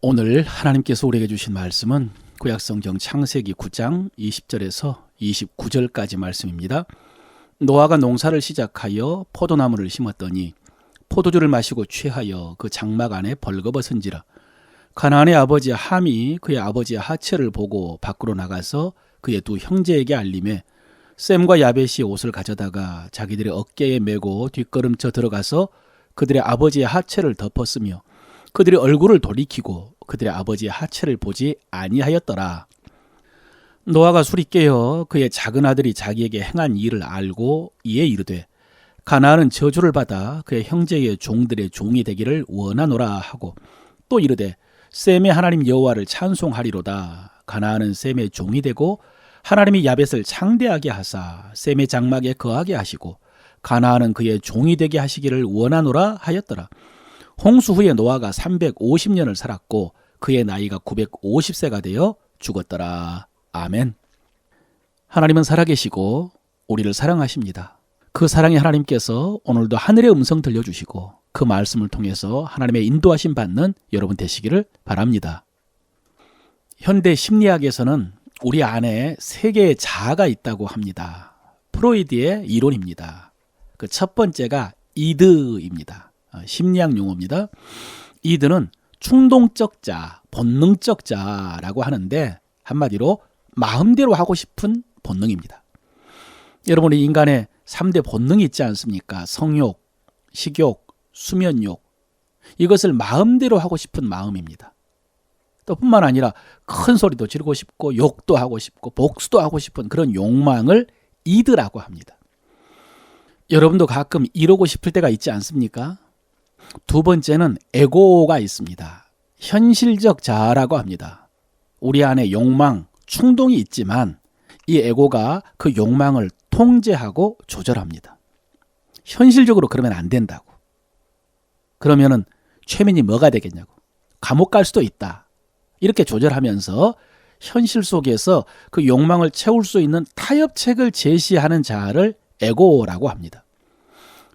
오늘 하나님께서 우리에게 주신 말씀은 구약성경 창세기 9장 20절에서 29절까지 말씀입니다. 노아가 농사를 시작하여 포도나무를 심었더니 포도주를 마시고 취하여 그 장막 안에 벌거벗은지라. 가나안의 아버지 함이 그의 아버지의 하체를 보고 밖으로 나가서 그의 두 형제에게 알림해 셈과 야벳이 옷을 가져다가 자기들의 어깨에 메고 뒷걸음쳐 들어가서 그들의 아버지의 하체를 덮었으며 그들의 얼굴을 돌이키고 그들의 아버지의 하체를 보지 아니하였더라. 노아가 술이 깨어 그의 작은 아들이 자기에게 행한 일을 알고 이에 이르되 가나안은 저주를 받아 그의 형제의 종들의 종이 되기를 원하노라 하고 또 이르되 셈의 하나님 여호와를 찬송하리로다. 가나안은 셈의 종이 되고 하나님이 야벳을 창대하게 하사 셈의 장막에 거하게 하시고 가나안은 그의 종이 되게 하시기를 원하노라 하였더라. 홍수 후에 노아가 350년을 살았고 그의 나이가 950세가 되어 죽었더라. 아멘. 하나님은 살아계시고 우리를 사랑하십니다. 그 사랑의 하나님께서 오늘도 하늘의 음성 들려주시고 그 말씀을 통해서 하나님의 인도하심 받는 여러분 되시기를 바랍니다. 현대 심리학에서는 우리 안에 세 개의 자아가 있다고 합니다. 프로이드의 이론입니다. 그 첫 번째가 이드입니다. 심리학 용어입니다. 이드는 충동적 자, 본능적 자라고 하는데 한마디로 마음대로 하고 싶은 본능입니다. 여러분이 인간의 3대 본능이 있지 않습니까? 성욕, 식욕, 수면욕. 이것을 마음대로 하고 싶은 마음입니다. 또 뿐만 아니라 큰 소리도 지르고 싶고 욕도 하고 싶고 복수도 하고 싶은 그런 욕망을 이드라고 합니다. 여러분도 가끔 이러고 싶을 때가 있지 않습니까? 두 번째는 에고가 있습니다. 현실적 자아라고 합니다. 우리 안에 욕망, 충동이 있지만 이 에고가 그 욕망을 통제하고 조절합니다. 현실적으로 그러면 안 된다고. 그러면은 최면이 뭐가 되겠냐고. 감옥 갈 수도 있다. 이렇게 조절하면서 현실 속에서 그 욕망을 채울 수 있는 타협책을 제시하는 자아를 에고라고 합니다.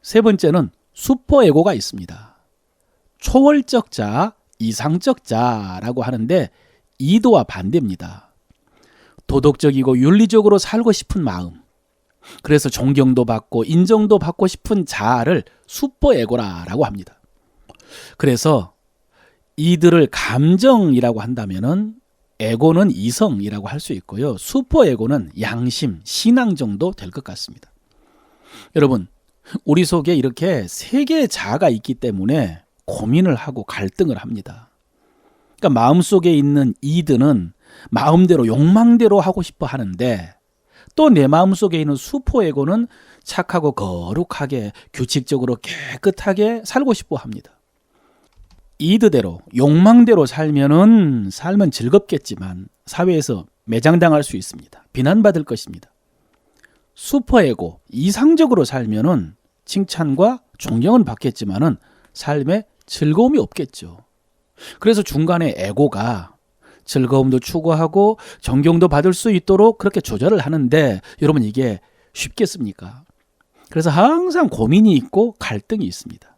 세 번째는 슈퍼에고가 있습니다. 초월적 자, 이상적 자라고 하는데 이도와 반대입니다. 도덕적이고 윤리적으로 살고 싶은 마음, 그래서 존경도 받고 인정도 받고 싶은 자아를 슈퍼에고라고 합니다. 그래서 이들을 감정이라고 한다면은 에고는 이성이라고 할 수 있고요. 슈퍼에고는 양심, 신앙 정도 될 것 같습니다. 여러분, 우리 속에 이렇게 세 개의 자아가 있기 때문에 고민을 하고 갈등을 합니다. 그러니까 마음속에 있는 이드는 마음대로 욕망대로 하고 싶어 하는데 또 내 마음속에 있는 슈퍼에고는 착하고 거룩하게 규칙적으로 깨끗하게 살고 싶어 합니다. 이드대로 욕망대로 살면은 삶은 즐겁겠지만 사회에서 매장당할 수 있습니다. 비난받을 것입니다. 슈퍼에고, 이상적으로 살면은 칭찬과 존경은 받겠지만은 삶에 즐거움이 없겠죠. 그래서 중간에 에고가 즐거움도 추구하고 존경도 받을 수 있도록 그렇게 조절을 하는데 여러분 이게 쉽겠습니까? 그래서 항상 고민이 있고 갈등이 있습니다.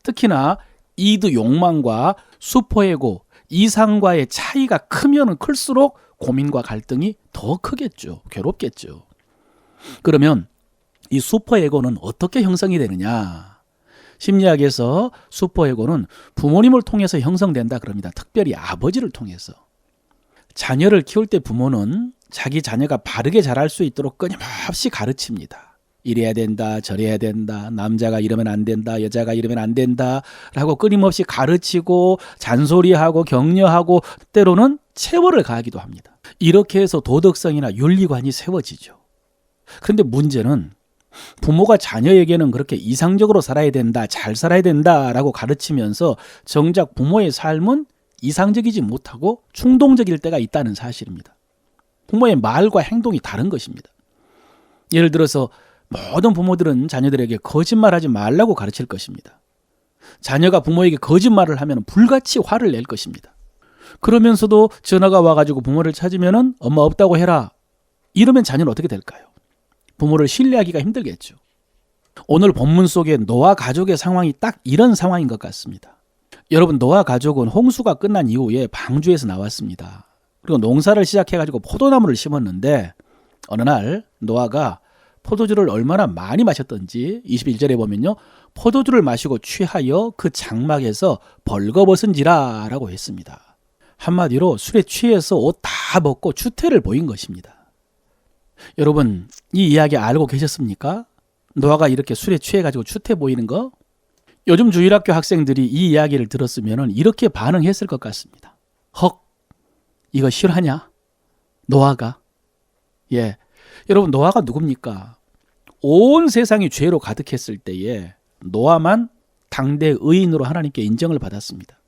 특히나 이드 욕망과 슈퍼에고, 이상과의 차이가 크면 클수록 고민과 갈등이 더 크겠죠. 괴롭겠죠. 그러면 이 슈퍼에고는 어떻게 형성이 되느냐? 심리학에서 슈퍼에고는 부모님을 통해서 형성된다 그럽니다. 특별히 아버지를 통해서. 자녀를 키울 때 부모는 자기 자녀가 바르게 자랄 수 있도록 끊임없이 가르칩니다. 이래야 된다, 저래야 된다, 남자가 이러면 안 된다, 여자가 이러면 안 된다 라고 끊임없이 가르치고 잔소리하고 격려하고 때로는 체벌을 가하기도 합니다. 이렇게 해서 도덕성이나 윤리관이 세워지죠. 그런데 문제는 부모가 자녀에게는 그렇게 이상적으로 살아야 된다, 잘 살아야 된다라고 가르치면서 정작 부모의 삶은 이상적이지 못하고 충동적일 때가 있다는 사실입니다. 부모의 말과 행동이 다른 것입니다. 예를 들어서 모든 부모들은 자녀들에게 거짓말하지 말라고 가르칠 것입니다. 자녀가 부모에게 거짓말을 하면 불같이 화를 낼 것입니다. 그러면서도 전화가 와가지고 부모를 찾으면 엄마 없다고 해라. 이러면 자녀는 어떻게 될까요? 부모를 신뢰하기가 힘들겠죠. 오늘 본문 속에 노아 가족의 상황이 딱 이런 상황인 것 같습니다. 여러분, 노아 가족은 홍수가 끝난 이후에 방주에서 나왔습니다. 그리고 농사를 시작해가지고 포도나무를 심었는데 어느 날 노아가 포도주를 얼마나 많이 마셨던지 21절에 보면요, 포도주를 마시고 취하여 그 장막에서 벌거벗은지라 라고 했습니다. 한마디로 술에 취해서 옷 다 벗고 추태를 보인 것입니다. 여러분, 이 이야기 알고 계셨습니까? 노아가 이렇게 술에 취해가지고 추태 보이는 거? 요즘 주일학교 학생들이 이 이야기를 들었으면 이렇게 반응했을 것 같습니다. 헉, 이거 실화냐? 노아가? 예, 여러분, 노아가 누굽니까? 온 세상이 죄로 가득했을 때에 노아만 당대 의인으로 하나님께 인정을 받았습니다.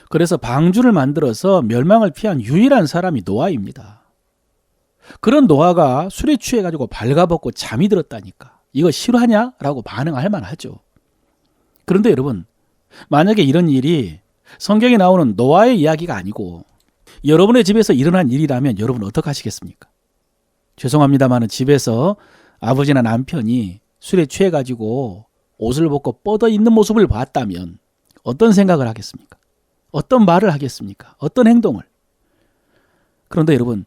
그래서 방주를 만들어서 멸망을 피한 유일한 사람이 노아입니다. 그런 노아가 술에 취해가지고 발가벗고 잠이 들었다니까. 이거 실화냐? 라고 반응할 만하죠. 그런데 여러분, 만약에 이런 일이 성경에 나오는 노아의 이야기가 아니고 여러분의 집에서 일어난 일이라면 여러분 어떻게 하시겠습니까? 죄송합니다만 집에서 아버지나 남편이 술에 취해가지고 옷을 벗고 뻗어 있는 모습을 봤다면 어떤 생각을 하겠습니까? 어떤 말을 하겠습니까? 어떤 행동을? 그런데 여러분,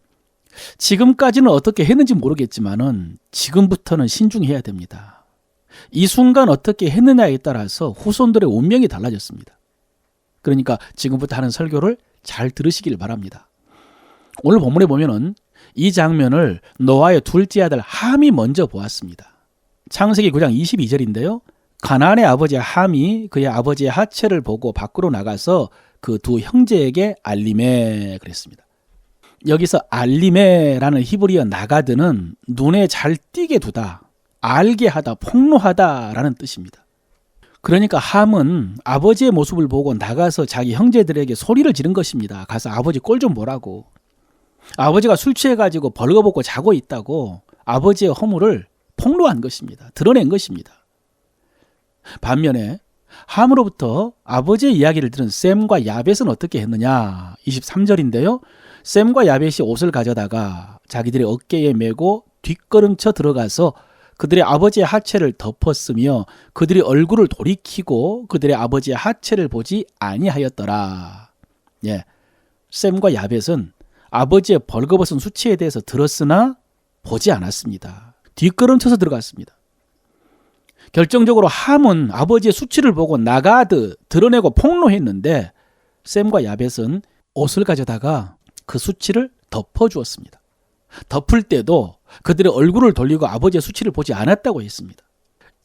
지금까지는 어떻게 했는지 모르겠지만은 지금부터는 신중해야 됩니다. 이 순간 어떻게 했느냐에 따라서 후손들의 운명이 달라졌습니다. 그러니까 지금부터 하는 설교를 잘 들으시길 바랍니다. 오늘 본문에 보면은 이 장면을 노아의 둘째 아들 함이 먼저 보았습니다. 창세기 9장 22절인데요. 가나안의 아버지 함이 그의 아버지의 하체를 보고 밖으로 나가서 그 두 형제에게 알림해 그랬습니다. 여기서 알림해라는 히브리어 나가드는 눈에 잘 띄게 두다, 알게 하다, 폭로하다라는 뜻입니다. 그러니까 함은 아버지의 모습을 보고 나가서 자기 형제들에게 소리를 지른 것입니다. 가서 아버지 꼴 좀 보라고. 아버지가 술 취해가지고 벌거벗고 자고 있다고 아버지의 허물을 폭로한 것입니다. 드러낸 것입니다. 반면에 함으로부터 아버지의 이야기를 들은 셈과 야벳은 어떻게 했느냐? 23절인데요. 셈과 야벳이 옷을 가져다가 자기들의 어깨에 메고 뒷걸음쳐 들어가서 그들의 아버지의 하체를 덮었으며 그들이 얼굴을 돌이키고 그들의 아버지의 하체를 보지 아니하였더라. 예, 셈과 야벳은 아버지의 벌거벗은 수치에 대해서 들었으나 보지 않았습니다. 뒷걸음쳐서 들어갔습니다. 결정적으로 함은 아버지의 수치를 보고 나가드 드러내고 폭로했는데 셈과 야벳은 옷을 가져다가 그 수치를 덮어주었습니다. 덮을 때도 그들의 얼굴을 돌리고 아버지의 수치를 보지 않았다고 했습니다.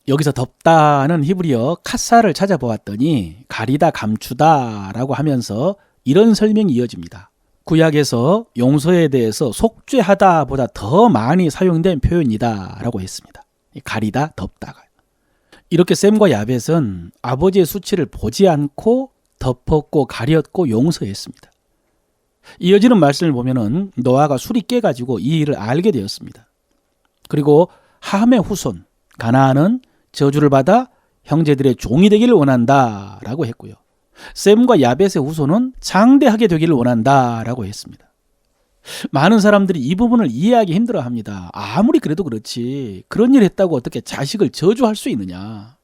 여기서 덮다는 히브리어 카사를 찾아보았더니 가리다, 감추다 라고 하면서 이런 설명이 이어집니다. 구약에서 용서에 대해서 속죄하다 보다 더 많이 사용된 표현이다 라고 했습니다. 가리다, 덮다가. 이렇게 셈과 야벳은 아버지의 수치를 보지 않고 덮었고 가렸고 용서했습니다. 이어지는 말씀을 보면은 노아가 술이 깨가지고 이 일을 알게 되었습니다. 그리고 함의 후손 가나안은 저주를 받아 형제들의 종이 되기를 원한다 라고 했고요. 셈과 야벳의 후손은 장대하게 되기를 원한다 라고 했습니다. 많은 사람들이 이 부분을 이해하기 힘들어합니다. 아무리 그래도 그렇지 그런 일 했다고 어떻게 자식을 저주할 수 있느냐.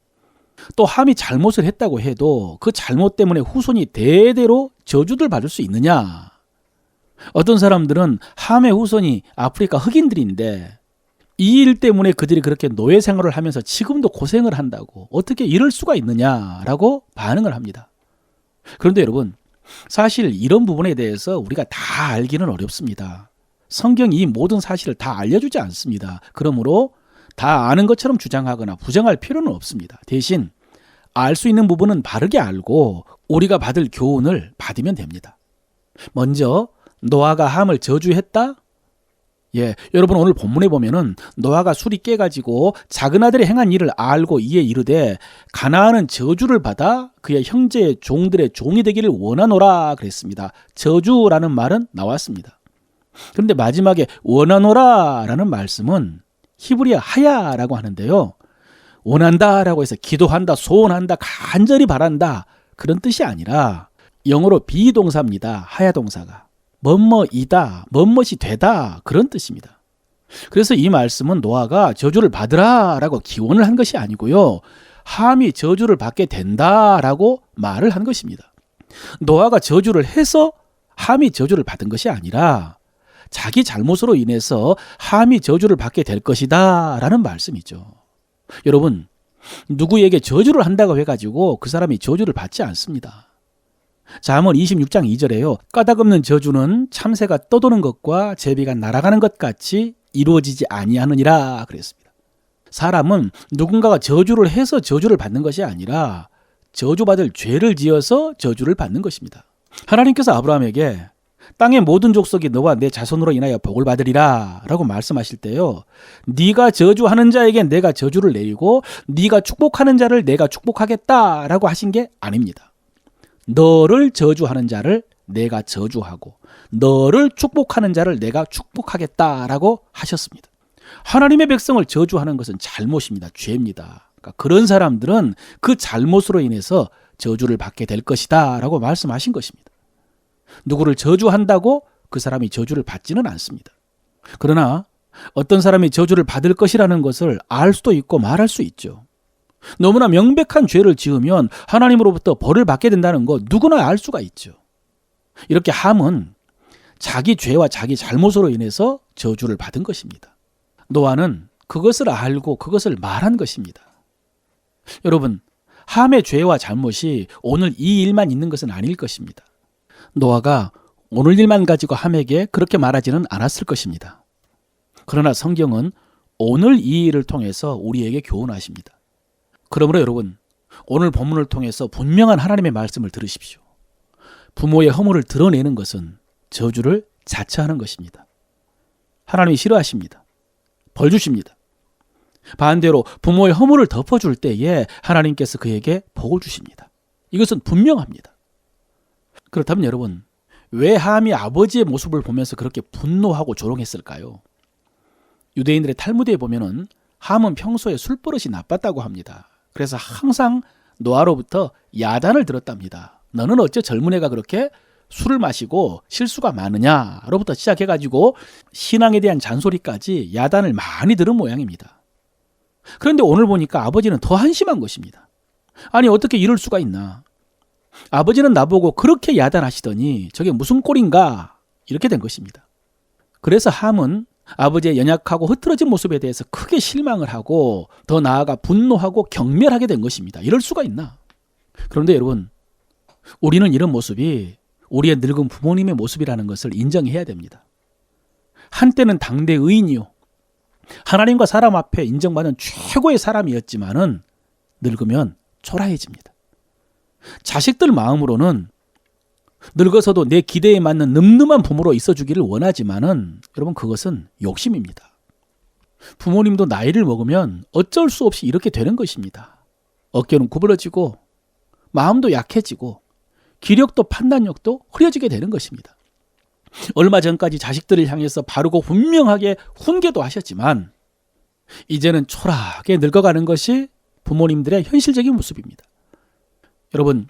또 함이 잘못을 했다고 해도 그 잘못 때문에 후손이 대대로 저주를 받을 수 있느냐. 어떤 사람들은 함의 후손이 아프리카 흑인들인데 이 일 때문에 그들이 그렇게 노예 생활을 하면서 지금도 고생을 한다고 어떻게 이럴 수가 있느냐라고 반응을 합니다. 그런데 여러분, 사실 이런 부분에 대해서 우리가 다 알기는 어렵습니다. 성경이 이 모든 사실을 다 알려주지 않습니다. 그러므로 다 아는 것처럼 주장하거나 부정할 필요는 없습니다. 대신 알 수 있는 부분은 바르게 알고 우리가 받을 교훈을 받으면 됩니다. 먼저 노아가 함을 저주했다? 예, 여러분 오늘 본문에 보면은 노아가 술이 깨가지고 작은 아들이 행한 일을 알고 이에 이르되 가나안은 저주를 받아 그의 형제의 종들의 종이 되기를 원하노라 그랬습니다. 저주라는 말은 나왔습니다. 그런데 마지막에 원하노라라는 말씀은 히브리어 하야라고 하는데요. 원한다라고 해서 기도한다, 소원한다, 간절히 바란다 그런 뜻이 아니라 영어로 비동사입니다. 하야 동사가. 뭐뭐이다, 뭐뭇이 되다 그런 뜻입니다. 그래서 이 말씀은 노아가 저주를 받으라 라고 기원을 한 것이 아니고요. 함이 저주를 받게 된다라고 말을 한 것입니다. 노아가 저주를 해서 함이 저주를 받은 것이 아니라 자기 잘못으로 인해서 함이 저주를 받게 될 것이다 라는 말씀이죠. 여러분, 누구에게 저주를 한다고 해가지고 그 사람이 저주를 받지 않습니다. 잠언 26장 2절에요. 까닭없는 저주는 참새가 떠도는 것과 제비가 날아가는 것 같이 이루어지지 아니하느니라 그랬습니다. 사람은 누군가가 저주를 해서 저주를 받는 것이 아니라 저주받을 죄를 지어서 저주를 받는 것입니다. 하나님께서 아브라함에게 땅의 모든 족속이 너와 내 자손으로 인하여 복을 받으리라 라고 말씀하실 때요, 네가 저주하는 자에게 내가 저주를 내리고 네가 축복하는 자를 내가 축복하겠다 라고 하신 게 아닙니다. 너를 저주하는 자를 내가 저주하고 너를 축복하는 자를 내가 축복하겠다 라고 하셨습니다. 하나님의 백성을 저주하는 것은 잘못입니다. 죄입니다. 그러니까 그런 사람들은 그 잘못으로 인해서 저주를 받게 될 것이다 라고 말씀하신 것입니다. 누구를 저주한다고 그 사람이 저주를 받지는 않습니다. 그러나 어떤 사람이 저주를 받을 것이라는 것을 알 수도 있고 말할 수 있죠. 너무나 명백한 죄를 지으면 하나님으로부터 벌을 받게 된다는 거 누구나 알 수가 있죠. 이렇게 함은 자기 죄와 자기 잘못으로 인해서 저주를 받은 것입니다. 노아는 그것을 알고 그것을 말한 것입니다. 여러분, 함의 죄와 잘못이 오늘 이 일만 있는 것은 아닐 것입니다. 노아가 오늘 일만 가지고 함에게 그렇게 말하지는 않았을 것입니다. 그러나 성경은 오늘 이 일을 통해서 우리에게 교훈하십니다. 그러므로 여러분, 오늘 본문을 통해서 분명한 하나님의 말씀을 들으십시오. 부모의 허물을 드러내는 것은 저주를 자처하는 것입니다. 하나님이 싫어하십니다. 벌 주십니다. 반대로 부모의 허물을 덮어줄 때에 하나님께서 그에게 복을 주십니다. 이것은 분명합니다. 그렇다면 여러분, 왜 함이 아버지의 모습을 보면서 그렇게 분노하고 조롱했을까요? 유대인들의 탈무드에 보면은 함은 평소에 술버릇이 나빴다고 합니다. 그래서 항상 노아로부터 야단을 들었답니다. 너는 어째 젊은 애가 그렇게 술을 마시고 실수가 많으냐로부터 시작해가지고 신앙에 대한 잔소리까지 야단을 많이 들은 모양입니다. 그런데 오늘 보니까 아버지는 더 한심한 것입니다. 아니, 어떻게 이럴 수가 있나? 아버지는 나보고 그렇게 야단하시더니 저게 무슨 꼴인가? 이렇게 된 것입니다. 그래서 함은 아버지의 연약하고 흐트러진 모습에 대해서 크게 실망을 하고 더 나아가 분노하고 경멸하게 된 것입니다. 이럴 수가 있나? 그런데 여러분, 우리는 이런 모습이 우리의 늙은 부모님의 모습이라는 것을 인정해야 됩니다. 한때는 당대 의인이요, 하나님과 사람 앞에 인정받는 최고의 사람이었지만은 늙으면 초라해집니다. 자식들 마음으로는 늙어서도 내 기대에 맞는 늠름한 부모로 있어주기를 원하지만은 여러분, 그것은 욕심입니다. 부모님도 나이를 먹으면 어쩔 수 없이 이렇게 되는 것입니다. 어깨는 구부러지고 마음도 약해지고 기력도 판단력도 흐려지게 되는 것입니다. 얼마 전까지 자식들을 향해서 바르고 분명하게 훈계도 하셨지만 이제는 초라하게 늙어가는 것이 부모님들의 현실적인 모습입니다. 여러분,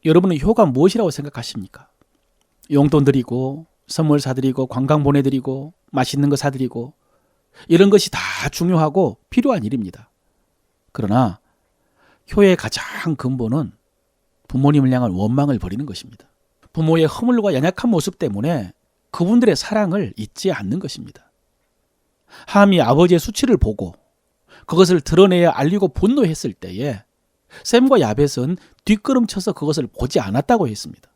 여러분의 효가 무엇이라고 생각하십니까? 용돈 드리고 선물 사드리고 관광 보내드리고 맛있는 거 사드리고 이런 것이 다 중요하고 필요한 일입니다. 그러나 효의 가장 근본은 부모님을 향한 원망을 버리는 것입니다. 부모의 허물과 연약한 모습 때문에 그분들의 사랑을 잊지 않는 것입니다. 함이 아버지의 수치를 보고 그것을 드러내야 알리고 분노했을 때에 셈과 야벳은 뒷걸음쳐서 그것을 보지 않았다고 했습니다.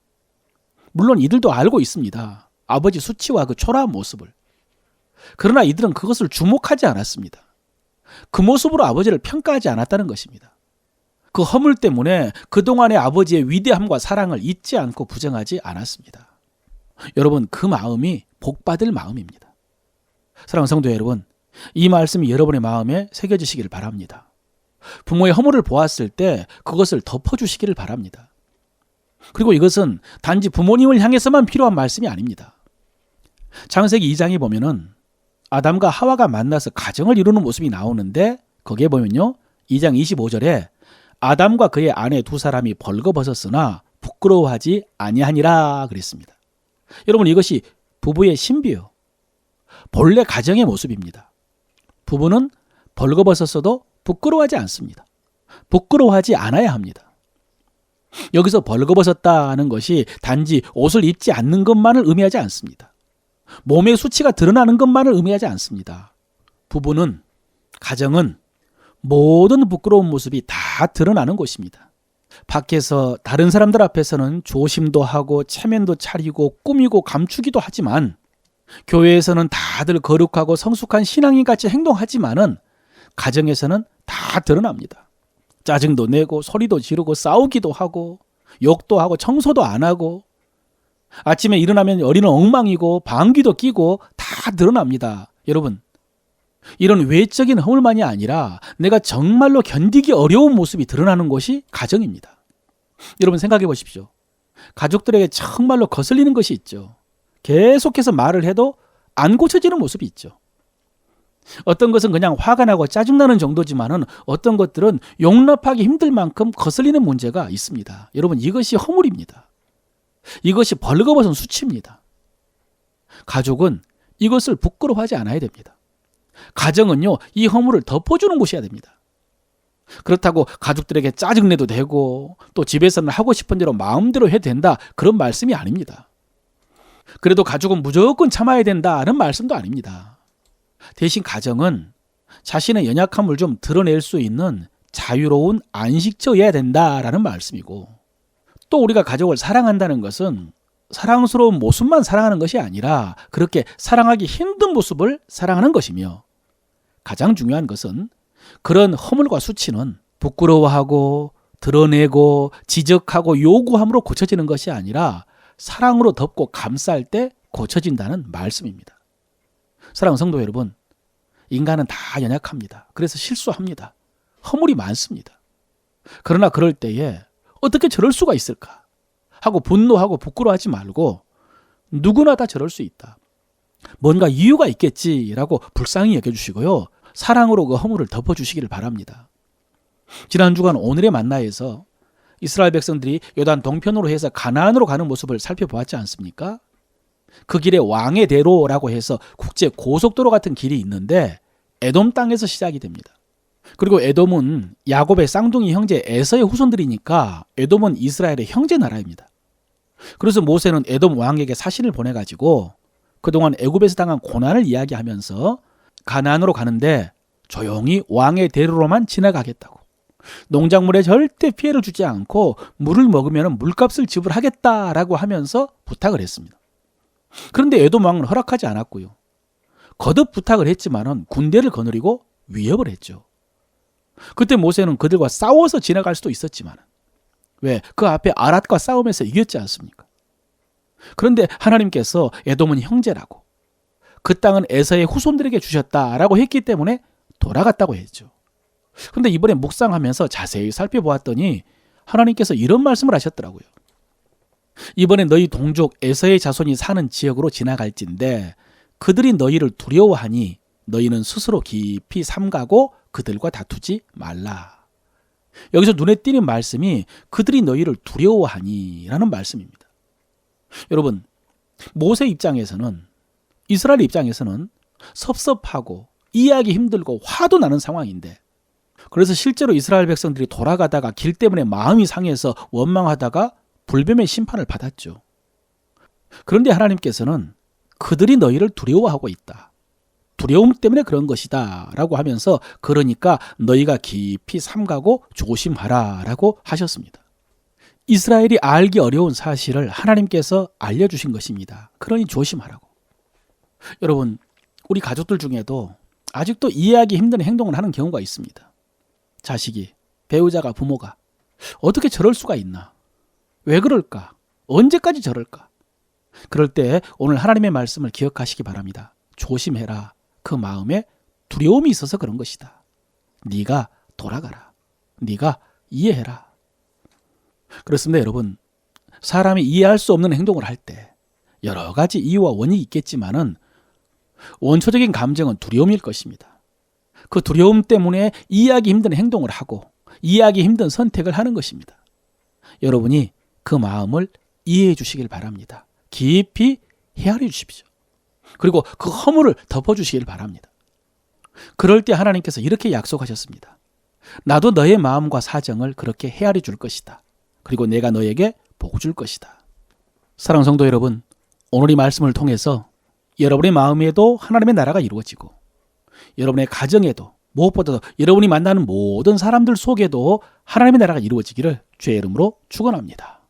물론 이들도 알고 있습니다. 아버지 수치와 그 초라한 모습을. 그러나 이들은 그것을 주목하지 않았습니다. 그 모습으로 아버지를 평가하지 않았다는 것입니다. 그 허물 때문에 그동안의 아버지의 위대함과 사랑을 잊지 않고 부정하지 않았습니다. 여러분, 그 마음이 복받을 마음입니다. 사랑하는 성도 여러분, 이 말씀이 여러분의 마음에 새겨지시기를 바랍니다. 부모의 허물을 보았을 때 그것을 덮어주시기를 바랍니다. 그리고 이것은 단지 부모님을 향해서만 필요한 말씀이 아닙니다. 창세기 2장에 보면은 아담과 하와가 만나서 가정을 이루는 모습이 나오는데 거기에 보면요, 2장 25절에 아담과 그의 아내 두 사람이 벌거벗었으나 부끄러워하지 아니하니라 그랬습니다. 여러분, 이것이 부부의 신비요, 본래 가정의 모습입니다. 부부는 벌거벗었어도 부끄러워하지 않습니다. 부끄러워하지 않아야 합니다. 여기서 벌거벗었다는 것이 단지 옷을 입지 않는 것만을 의미하지 않습니다. 몸의 수치가 드러나는 것만을 의미하지 않습니다. 부부는, 가정은 모든 부끄러운 모습이 다 드러나는 곳입니다. 밖에서 다른 사람들 앞에서는 조심도 하고 체면도 차리고 꾸미고 감추기도 하지만, 교회에서는 다들 거룩하고 성숙한 신앙인같이 행동하지만은 가정에서는 다 드러납니다. 짜증도 내고 소리도 지르고 싸우기도 하고 욕도 하고 청소도 안 하고, 아침에 일어나면 어린은 엉망이고 방귀도 끼고 다 드러납니다. 여러분, 이런 외적인 허물만이 아니라 내가 정말로 견디기 어려운 모습이 드러나는 곳이 가정입니다. 여러분 생각해 보십시오. 가족들에게 정말로 거슬리는 것이 있죠. 계속해서 말을 해도 안 고쳐지는 모습이 있죠. 어떤 것은 그냥 화가 나고 짜증나는 정도지만은 어떤 것들은 용납하기 힘들 만큼 거슬리는 문제가 있습니다. 여러분, 이것이 허물입니다. 이것이 벌거벗은 수치입니다. 가족은 이것을 부끄러워하지 않아야 됩니다. 가정은요, 이 허물을 덮어주는 곳이어야 됩니다. 그렇다고 가족들에게 짜증내도 되고 또 집에서는 하고 싶은 대로 마음대로 해도 된다, 그런 말씀이 아닙니다. 그래도 가족은 무조건 참아야 된다는 말씀도 아닙니다. 대신 가정은 자신의 연약함을 좀 드러낼 수 있는 자유로운 안식처여야 된다라는 말씀이고, 또 우리가 가족을 사랑한다는 것은 사랑스러운 모습만 사랑하는 것이 아니라 그렇게 사랑하기 힘든 모습을 사랑하는 것이며, 가장 중요한 것은 그런 허물과 수치는 부끄러워하고 드러내고 지적하고 요구함으로 고쳐지는 것이 아니라 사랑으로 덮고 감쌀 때 고쳐진다는 말씀입니다. 사랑하는 성도 여러분, 인간은 다 연약합니다. 그래서 실수합니다. 허물이 많습니다. 그러나 그럴 때에 어떻게 저럴 수가 있을까 하고 분노하고 부끄러워하지 말고, 누구나 다 저럴 수 있다, 뭔가 이유가 있겠지라고 불쌍히 여겨주시고요, 사랑으로 그 허물을 덮어주시기를 바랍니다. 지난 주간 오늘의 만나에서 이스라엘 백성들이 요단 동편으로 해서 가나안으로 가는 모습을 살펴보았지 않습니까? 그 길에 왕의 대로라고 해서 국제 고속도로 같은 길이 있는데 에돔 땅에서 시작이 됩니다. 그리고 에돔은 야곱의 쌍둥이 형제 에서의 후손들이니까 에돔은 이스라엘의 형제 나라입니다. 그래서 모세는 에돔 왕에게 사신을 보내가지고 그동안 애굽에서 당한 고난을 이야기하면서 가나안으로 가는데 조용히 왕의 대로로만 지나가겠다고, 농작물에 절대 피해를 주지 않고 물을 먹으면 물값을 지불하겠다라고 하면서 부탁을 했습니다. 그런데 에돔 왕은 허락하지 않았고요, 거듭 부탁을 했지만은 군대를 거느리고 위협을 했죠. 그때 모세는 그들과 싸워서 지나갈 수도 있었지만, 왜? 그 앞에 아랏과 싸움에서 이겼지 않습니까? 그런데 하나님께서 에돔은 형제라고, 그 땅은 에서의 후손들에게 주셨다라고 했기 때문에 돌아갔다고 했죠. 그런데 이번에 묵상하면서 자세히 살펴보았더니 하나님께서 이런 말씀을 하셨더라고요. 이번에 너희 동족 에서의 자손이 사는 지역으로 지나갈진대 그들이 너희를 두려워하니 너희는 스스로 깊이 삼가고 그들과 다투지 말라. 여기서 눈에 띄는 말씀이 그들이 너희를 두려워하니 라는 말씀입니다. 여러분, 모세 입장에서는, 이스라엘 입장에서는 섭섭하고 이해하기 힘들고 화도 나는 상황인데, 그래서 실제로 이스라엘 백성들이 돌아가다가 길 때문에 마음이 상해서 원망하다가 불뱀의 심판을 받았죠. 그런데 하나님께서는 그들이 너희를 두려워하고 있다, 두려움 때문에 그런 것이다 라고 하면서, 그러니까 너희가 깊이 삼가고 조심하라 라고 하셨습니다. 이스라엘이 알기 어려운 사실을 하나님께서 알려주신 것입니다. 그러니 조심하라고. 여러분, 우리 가족들 중에도 아직도 이해하기 힘든 행동을 하는 경우가 있습니다. 자식이, 배우자가, 부모가 어떻게 저럴 수가 있나? 왜 그럴까? 언제까지 저럴까? 그럴 때 오늘 하나님의 말씀을 기억하시기 바랍니다. 조심해라. 그 마음에 두려움이 있어서 그런 것이다. 네가 돌아가라. 네가 이해해라. 그렇습니다, 여러분. 사람이 이해할 수 없는 행동을 할 때 여러 가지 이유와 원인이 있겠지만은 원초적인 감정은 두려움일 것입니다. 그 두려움 때문에 이해하기 힘든 행동을 하고 이해하기 힘든 선택을 하는 것입니다. 여러분이 그 마음을 이해해 주시길 바랍니다. 깊이 헤아려 주십시오. 그리고 그 허물을 덮어주시길 바랍니다. 그럴 때 하나님께서 이렇게 약속하셨습니다. 나도 너의 마음과 사정을 그렇게 헤아려 줄 것이다. 그리고 내가 너에게 복 줄 것이다. 사랑하는 성도 여러분, 오늘 이 말씀을 통해서 여러분의 마음에도 하나님의 나라가 이루어지고 여러분의 가정에도 무엇보다도 여러분이 만나는 모든 사람들 속에도 하나님의 나라가 이루어지기를 주의 이름으로 축원합니다.